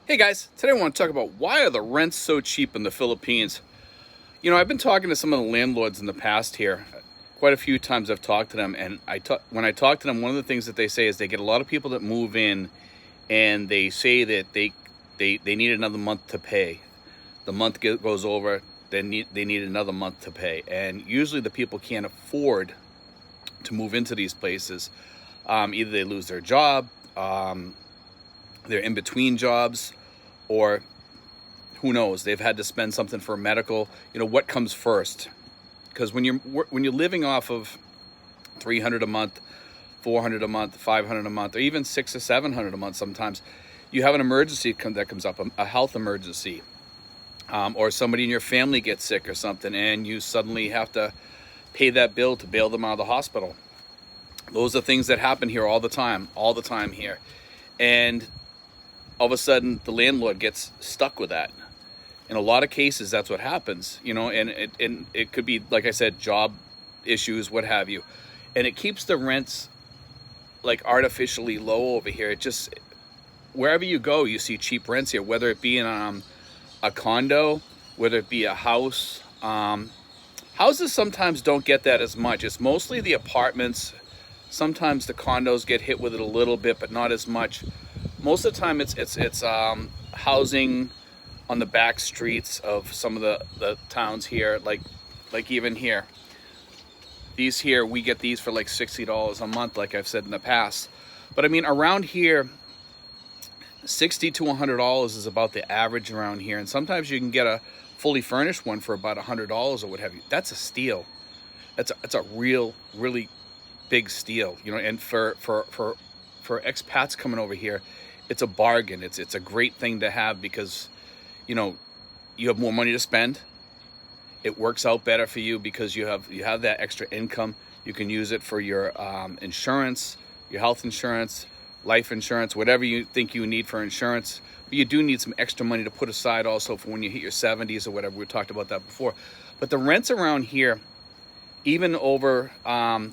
Hey guys, today I want to talk about why are the rents so cheap in the Philippines. I've been talking to some of the landlords in the past here. Quite a few times I've talked to them, and when I talk to them, one of the things that they say is they get a lot of people that move in, and they say that they need another month to pay. The month goes over, they need another month to pay, and usually the people can't afford to move into these places. Either they lose their job, they're in between jobs, or who knows, they've had to spend something for medical. What comes first? Because when you're living off of 300 a month, 400 a month, 500 a month, or even 600 or 700 a month, sometimes you have an emergency that comes up, a health emergency, or somebody in your family gets sick or something, and you suddenly have to pay that bill to bail them out of the hospital. Those are things that happen here all the time here. And all of a sudden the landlord gets stuck with that. In a lot of cases, that's what happens, and it could be, like I said, job issues, what have you. And it keeps the rents like artificially low over here. It just, wherever you go, you see cheap rents here, whether it be in a condo, whether it be a house. Houses sometimes don't get that as much. It's mostly the apartments. Sometimes the condos get hit with it a little bit, but not as much. Most of the time it's housing on the back streets of some of the towns here, like even here. These here, we get these for like $60 a month, like I've said in the past. But I mean, around here, $60 to $100 is about the average around here. And sometimes you can get a fully furnished one for about $100 or what have you. That's a steal. It's a really big steal, and for expats coming over here, it's a bargain. It's a great thing to have because, you have more money to spend. It works out better for you because you have that extra income. You can use it for your insurance, your health insurance, life insurance, whatever you think you need for insurance. But you do need some extra money to put aside also for when you hit your 70s or whatever. We talked about that before. But the rents around here, even over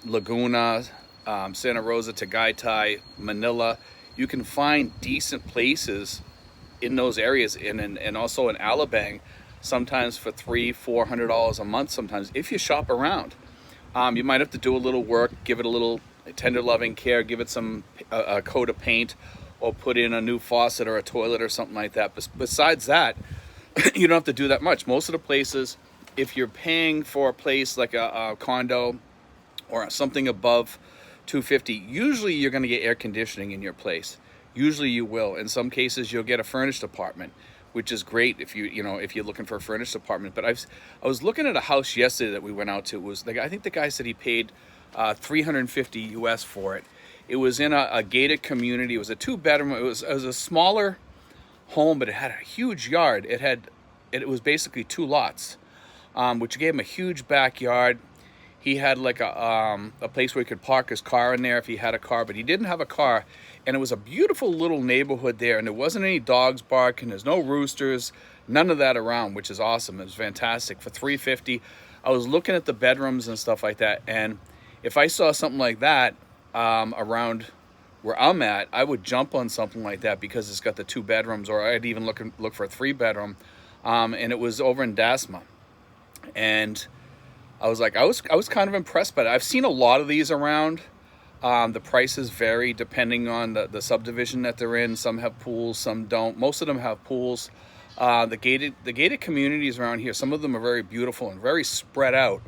Laguna, Santa Rosa, Tagaytay, Manila, you can find decent places in those areas, and also in Alabang, sometimes for $300-400 a month. Sometimes, if you shop around, you might have to do a little work, give it a little tender loving care, give it some a coat of paint, or put in a new faucet or a toilet or something like that. But besides that, you don't have to do that much. Most of the places, if you're paying for a place like a condo or something above $250, usually you're going to get air conditioning in your place. Usually you will. In some cases, you'll get a furnished apartment, which is great if if you're looking for a furnished apartment. But I was looking at a house yesterday that we went out to. It was I think the guy said he paid $350 US for it. It was in a gated community. It was a 2-bedroom. It was a smaller home, but it had a huge yard. It was basically 2 lots, which gave him a huge backyard. He had like a place where he could park his car in there if he had a car, but he didn't have a car. And it was a beautiful little neighborhood there, and there wasn't any dogs barking. There's no roosters, none of that around, which is awesome. It was fantastic. For $350, I was looking at the bedrooms and stuff like that, and if I saw something like that around where I'm at, I would jump on something like that because it's got the 2 bedrooms, or I'd even look for a 3-bedroom. And it was over in Dasma, and I was kind of impressed by it. I've seen a lot of these around. The prices vary depending on the subdivision that they're in. Some have pools, some don't. Most of them have pools. The gated communities around here, some of them are very beautiful and very spread out.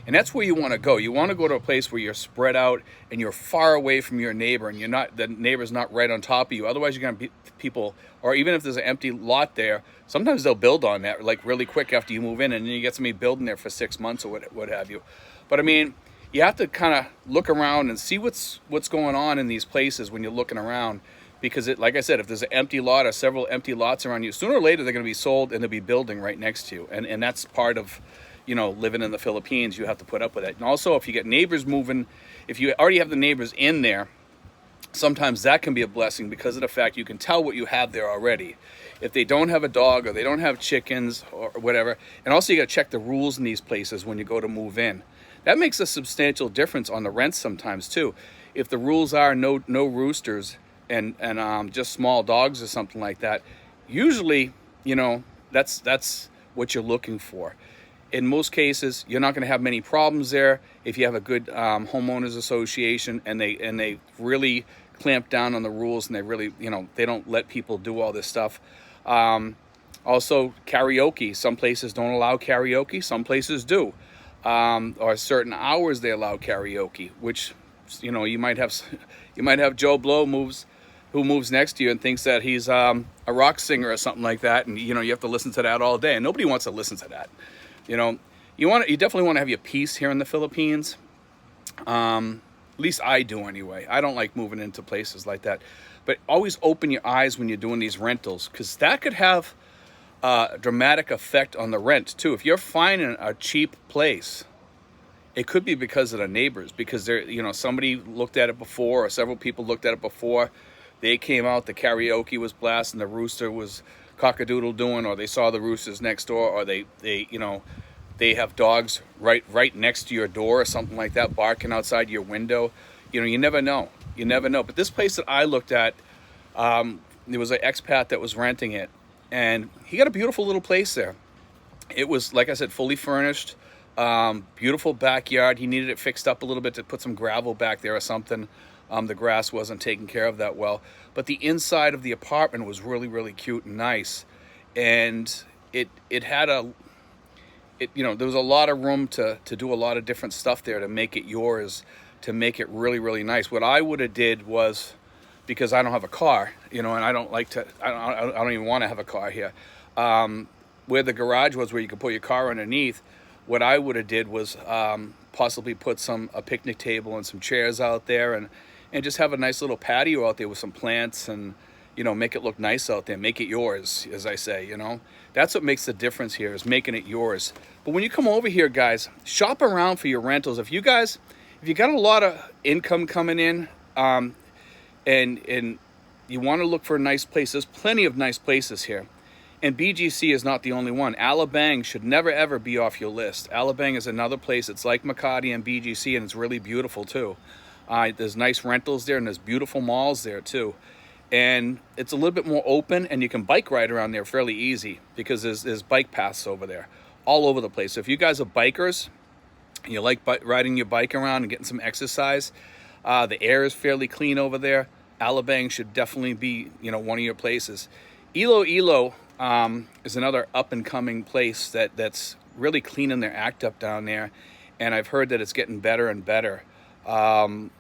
And that's where you want to go. You want to go to a place where you're spread out and you're far away from your neighbor, and the neighbor's not right on top of you. Otherwise, you're going to be people, or even if there's an empty lot there, sometimes they'll build on that like really quick after you move in, and then you get somebody building there for 6 months or what have you. But I mean, you have to kind of look around and see what's going on in these places when you're looking around, because like I said, if there's an empty lot or several empty lots around you, sooner or later they're going to be sold and they'll be building right next to you, and that's part of living in the Philippines. You have to put up with it. And also, if you get neighbors moving, if you already have the neighbors in there, sometimes that can be a blessing because of the fact you can tell what you have there already. If they don't have a dog or they don't have chickens or whatever. And also, you got to check the rules in these places when you go to move in. That makes a substantial difference on the rent sometimes too. If the rules are no roosters and just small dogs or something like that, usually, that's what you're looking for. In most cases, you're not going to have many problems there if you have a good homeowners association, and they really clamp down on the rules, and they really, they don't let people do all this stuff. Um, Also, karaoke. Some places don't allow karaoke. Some places do. Or certain hours they allow karaoke, which, you might have Joe Blow who moves next to you and thinks that he's a rock singer or something like that, and you have to listen to that all day, and nobody wants to listen to that. You definitely want to have your peace here in the Philippines. At least I do anyway. I don't like moving into places like that. But always open your eyes when you're doing these rentals, because that could have a dramatic effect on the rent too. If you're finding a cheap place, it could be because of the neighbors, because somebody looked at it before, or several people looked at it before. They came out, the karaoke was blasting, the rooster was cockadoodle doing, or they saw the roosters next door, or they have dogs right next to your door or something like that, barking outside your window. You never know. You never know. But this place that I looked at, there was an expat that was renting it, and he got a beautiful little place there. It was, like I said, fully furnished, beautiful backyard. He needed it fixed up a little bit to put some gravel back there or something. The grass wasn't taken care of that well. But the inside of the apartment was really, really cute and nice. And it had there was a lot of room to do a lot of different stuff there to make it yours, to make it really, really nice. What I would have did was, because I don't have a car, and I don't like to, I don't even want to have a car here. Where the garage was, where you could put your car underneath, what I would have did was possibly put a picnic table and some chairs out there, and just have a nice little patio out there with some plants, and make it look nice out there, make it yours, as I say. That's what makes the difference here, is making it yours. But when you come over here, guys, shop around for your rentals. If you got a lot of income coming in, and you want to look for a nice place, there's plenty of nice places here. And BGC is not the only one. Alabang should never, ever be off your list. Alabang is another place. It's like Makati and BGC, and it's really beautiful too. There's nice rentals there, and there's beautiful malls there too. And it's a little bit more open, and you can bike ride around there fairly easy, because there's bike paths over there all over the place. So if you guys are bikers and you like riding your bike around and getting some exercise, the air is fairly clean over there. Alabang should definitely be one of your places. Iloilo is another up and coming place that's really cleaning their act up down there, and I've heard that it's getting better and better. I'm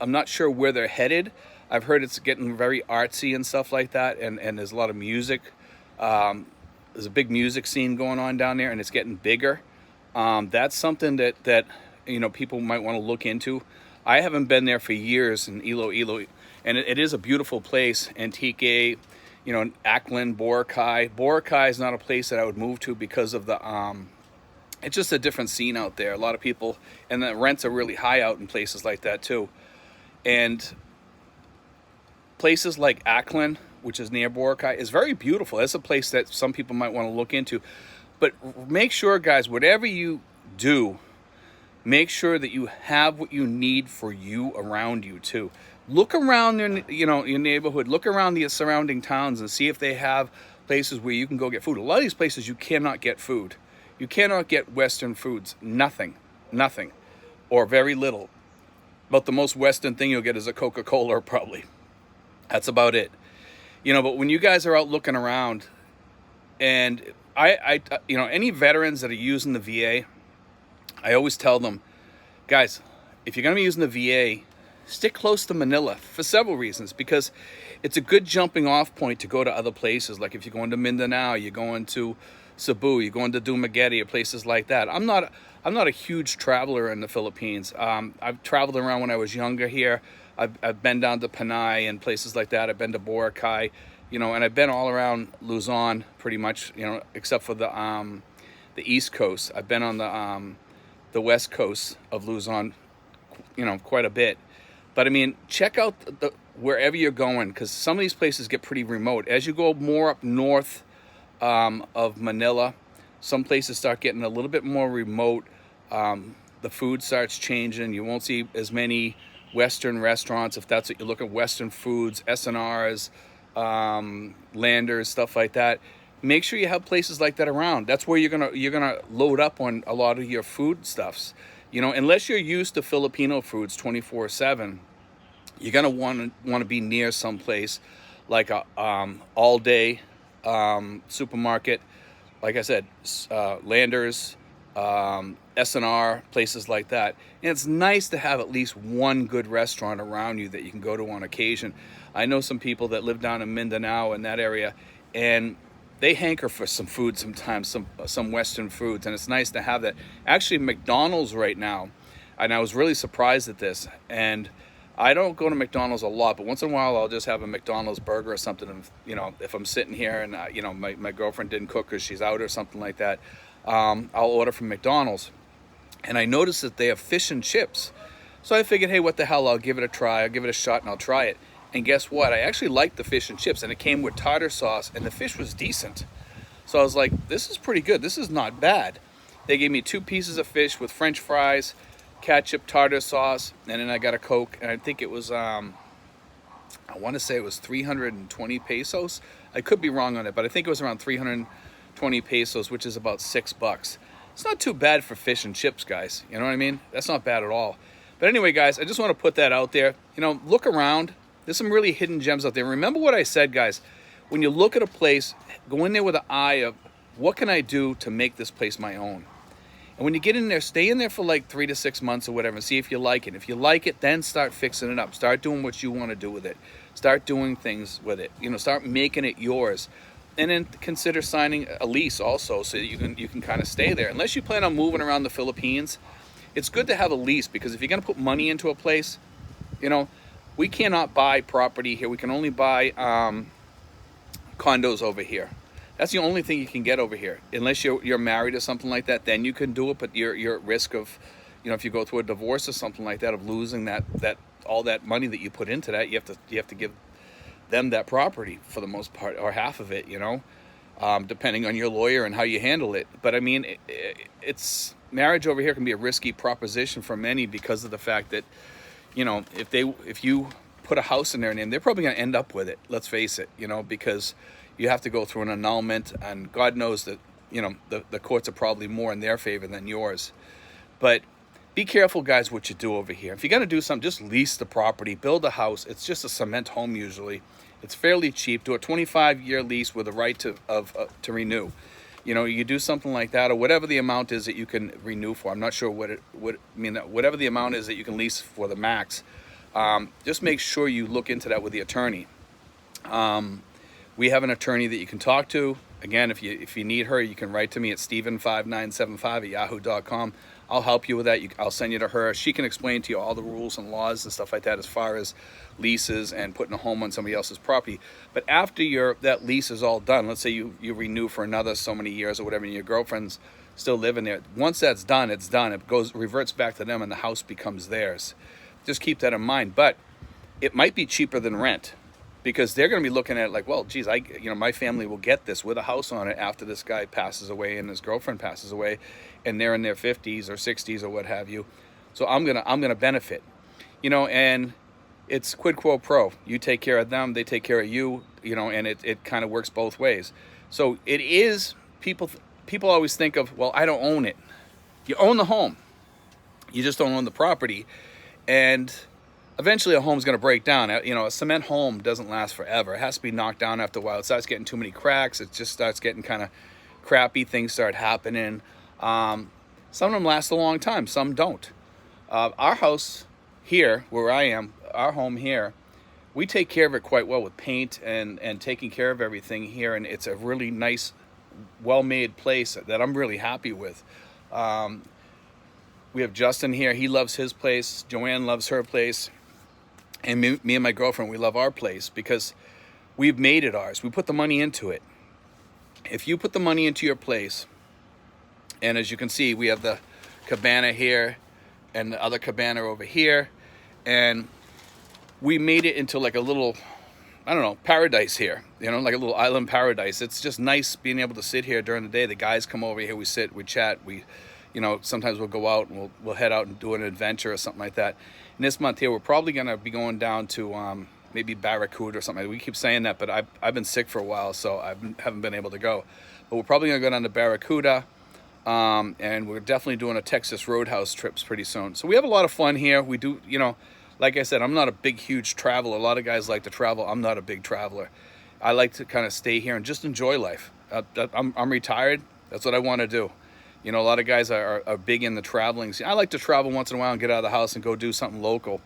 not sure where they're headed. I've heard it's getting very artsy and stuff like that, and there's a lot of music. There's a big music scene going on down there, and it's getting bigger. That's something that people might want to look into. I haven't been there for years in Iloilo, and it is a beautiful place. Antique, Aklan, Boracay. Boracay is not a place that I would move to, because of the it's just a different scene out there. A lot of people, and the rents are really high out in places like that too. And places like Aklan, which is near Boracay, is very beautiful. That's a place that some people might want to look into. But make sure, guys, whatever you do, make sure that you have what you need for you around you too. Look around your neighborhood. Look around the surrounding towns and see if they have places where you can go get food. A lot of these places you cannot get food. You cannot get Western foods. Nothing, or very little. About the most Western thing you'll get is a Coca-Cola, probably. That's about it. But when you guys are out looking around, and I any veterans that are using the VA, I always tell them, guys, if you're going to be using the VA, stick close to Manila for several reasons, because it's a good jumping off point to go to other places. Like if you're going to Mindanao, you're going to Cebu, you're going to Dumaguete, or places like that. I'm not a huge traveler in the Philippines. I've traveled around when I was younger here. I've been down to Panay and places like that. I've been to Boracay, and I've been all around Luzon pretty much, except for the East Coast. I've been on the West Coast of Luzon, quite a bit. But I mean, check out wherever you're going, because some of these places get pretty remote. As you go more up north of Manila, some places start getting a little bit more remote. The food starts changing. You won't see as many Western restaurants, if that's what you're looking at, Western foods, S&Rs, Landers, stuff like that. Make sure you have places like that around. That's where you're gonna load up on a lot of your food stuffs. Unless you're used to Filipino foods 24/7, you're gonna want to be near some place like a all day supermarket. Like I said, Landers, S&R, places like that. And it's nice to have at least one good restaurant around you that you can go to on occasion. I know some people that live down in Mindanao in that area, and they hanker for some food sometimes, some Western foods, and it's nice to have that. Actually, McDonald's right now, and I was really surprised at this, and I don't go to McDonald's a lot, but once in a while I'll just have a McDonald's burger or something. And, if I'm sitting here and my girlfriend didn't cook because she's out or something like that, I'll order from McDonald's. And I noticed that they have fish and chips. So I figured, hey, what the hell? I'll give it a try. I'll give it a shot and I'll try it. And guess what? I actually liked the fish and chips, and it came with tartar sauce, and the fish was decent. So I was like, this is pretty good. This is not bad. They gave me 2 pieces of fish with French fries, ketchup, tartar sauce, and then I got a Coke, and I think it was, I want to say it was 320 pesos. I could be wrong on it, but I think it was around 320 pesos, which is about $6. It's not too bad for fish and chips, guys. You know what I mean? That's not bad at all. But anyway, guys, I just want to put that out there. Look around. There's some really hidden gems out there. Remember what I said, guys. When you look at a place, go in there with an eye of, what can I do to make this place my own? And when you get in there, stay in there for like 3 to 6 months or whatever, and see if you like it. If you like it, then start fixing it up. Start doing what you want to do with it. Start doing things with it. Start making it yours. And then consider signing a lease also, so that you can kind of stay there. Unless you plan on moving around the Philippines, it's good to have a lease, because if you're going to put money into a place, we cannot buy property here. We can only buy condos over here. That's the only thing you can get over here. Unless you're married or something like that, then you can do it. But you're at risk of, if you go through a divorce or something like that, of losing that all that money that you put into that. You have to give them that property for the most part, or half of it. Depending on your lawyer and how you handle it. But I mean, it's marriage over here can be a risky proposition for many, because of the fact that, if you put a house in their name, they're probably going to end up with it. Let's face it, because you have to go through an annulment, and God knows that, the courts are probably more in their favor than yours. But be careful, guys, what you do over here. If you're going to do something, just lease the property, build a house. It's just a cement home usually. It's fairly cheap. Do a 25-year lease with a right to renew. You do something like that, or whatever the amount is that you can renew for. I'm not sure whatever the amount is that you can lease for the max. Just make sure you look into that with the attorney. We have an attorney that you can talk to. Again, if you need her, you can write to me at steven5975@yahoo.com. I'll help you with that. I'll send you to her. She can explain to you all the rules and laws and stuff like that, as far as leases and putting a home on somebody else's property. But after that lease is all done, let's say you renew for another so many years or whatever, and your girlfriend's still living there. Once that's done, it's done. It reverts back to them, and the house becomes theirs. Just keep that in mind. But it might be cheaper than rent, because they're going to be looking at it like, well, geez, my family will get this with a house on it after this guy passes away and his girlfriend passes away, and they're in their 50s or 60s or what have you. So I'm gonna benefit, and it's quid pro quo. You take care of them, they take care of you, and it kind of works both ways. So it is, people always think of, well, I don't own it. You own the home, you just don't own the property, and eventually a home's going to break down. A cement home doesn't last forever. It has to be knocked down after a while. It starts getting too many cracks. It just starts getting kind of crappy. Things start happening. Some of them last a long time. Some don't. Our house here, where I am, our home here, we take care of it quite well with paint and taking care of everything here. And it's a really nice, well-made place that I'm really happy with. We have Justin here. He loves his place. Joanne loves her place. And me and my girlfriend, we love our place because we've made it ours. We put the money into it. If you put the money into your place, and as you can see, we have the cabana here and the other cabana over here, and we made it into like a little, paradise here, like a little island paradise. It's just nice being able to sit here during the day. The guys come over here, we sit, we chat, sometimes we'll go out and we'll head out and do an adventure or something like that. And this month here, we're probably going to be going down to maybe Barracuda or something. We keep saying that, but I've been sick for a while, so haven't been able to go. But we're probably going to go down to Barracuda, and we're definitely doing a Texas Roadhouse trips pretty soon. So we have a lot of fun here. We do, like I said, I'm not a big, huge traveler. A lot of guys like to travel. I'm not a big traveler. I like to kind of stay here and just enjoy life. I'm retired. That's what I want to do. A lot of guys are big in the traveling. I like to travel once in a while and get out of the house and go do something local.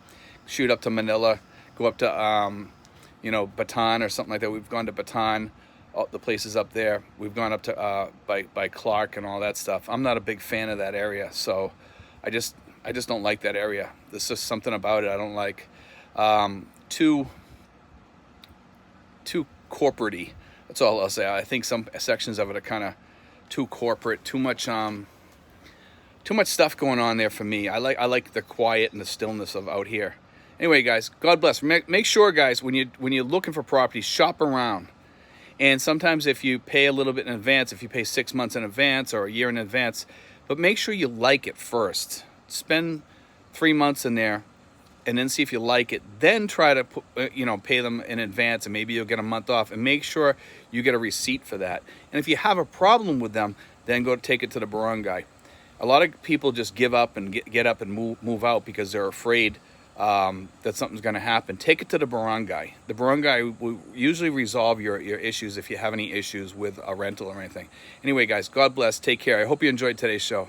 Shoot up to Manila, go up to, Bataan or something like that. We've gone to Bataan, all the places up there. We've gone up to by Clark and all that stuff. I'm not a big fan of that area, so I just don't like that area. There's just something about it I don't like. Too corporate-y. That's all I'll say. I think some sections of it are kind of too corporate, too much stuff going on there for me. I like the quiet and the stillness of out here. Anyway, guys, God bless. Make sure, guys, when you're looking for property, shop around. And sometimes if you pay a little bit in advance, if you pay 6 months in advance or a year in advance, but make sure you like it first. Spend 3 months in there, and then see if you like it. Then try to pay them in advance, and maybe you'll get a month off. And make sure you get a receipt for that. And if you have a problem with them, then go take it to the barangay. A lot of people just give up and get up and move out because they're afraid that something's going to happen. Take it to the barangay. The barangay will usually resolve your issues if you have any issues with a rental or anything. Anyway, guys, God bless. Take care. I hope you enjoyed today's show.